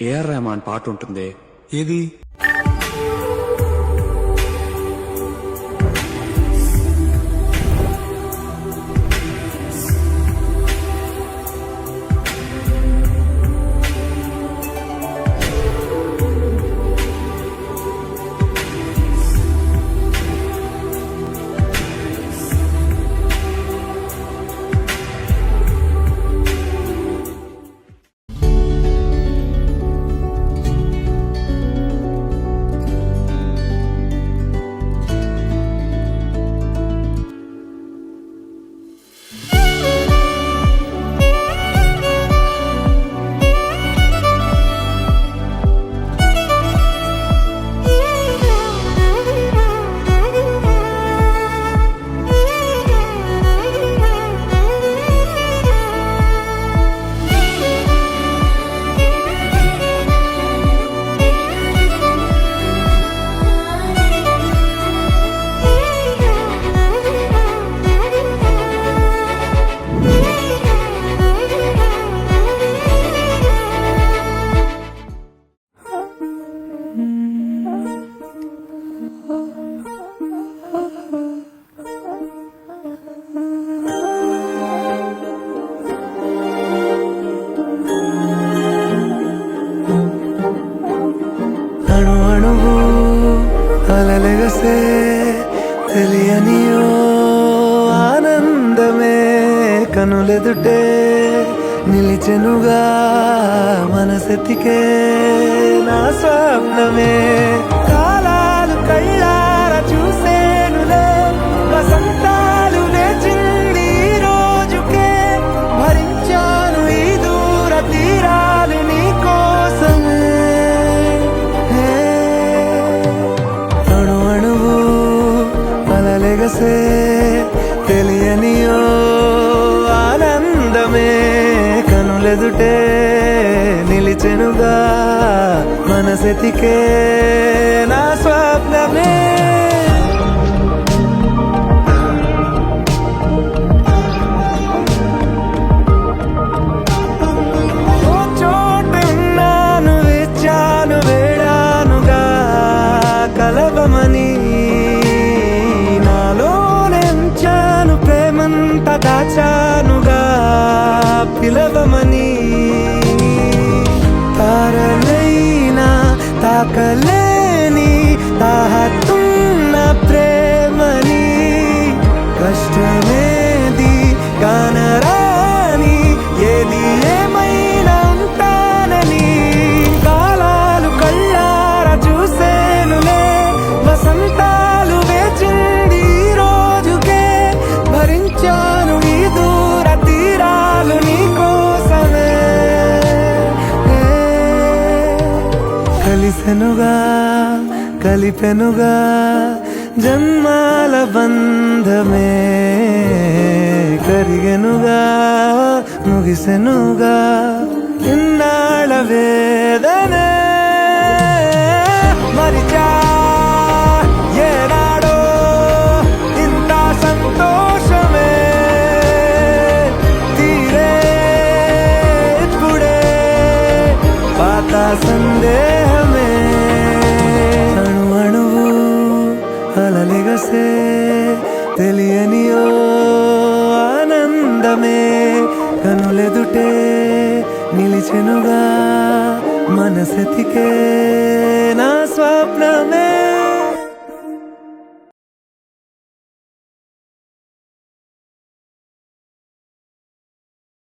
AR Rahman పాట ఉంటుంది. ఏది? అణు అణువు అలలెగసే తెలియనియో ఆనందమే కనులెదుటే నిలిచెనుగా మనసెతికే నా స్వప్నమే కాలాలు కళ్ళార చూసేనులే వసంతాలు లేచింది ఈ రోజుకే భరించాను ఈ దూర తీరాలు నీ కోసమే అణు అణువు అలలెగసే తెలియనియో ఆనందమే కనులెదుటే నిలిచెనుగా మనసెతికే నా స్వప్నమే ఓ చోటున్నాను వేచాను వేడానుగా కలవమని నాలోనెంచాను ప్రేమంత దాచానుగా పిలవమని తారలైనా తాకలేని తాహతున్న ప్రేమని కష్టమేది కానరాని ఏది ఏమైనా ఉంటానని కాలాలు కళ్ళార చూసేనులే వసంతాలు వేచింది ఈ రోజుకే భరించాను ఈ దూర తీరాలు నీ కోసమే కలిసెనుగా కలిపెనుగా జన్మాల బంధమే కరిగెనుగా ముగిసెనుగా ఇన్నాళ్ళ వేదనే మరిచా ఏనాడో ఇంత సంతోషమే తీరే ఇప్పుడే పాత సందేహమే అణు అణువు అలలెగసే తెలియనియో ఆనందమే కనులెదుటే నిలిచెనుగా మనసెతికే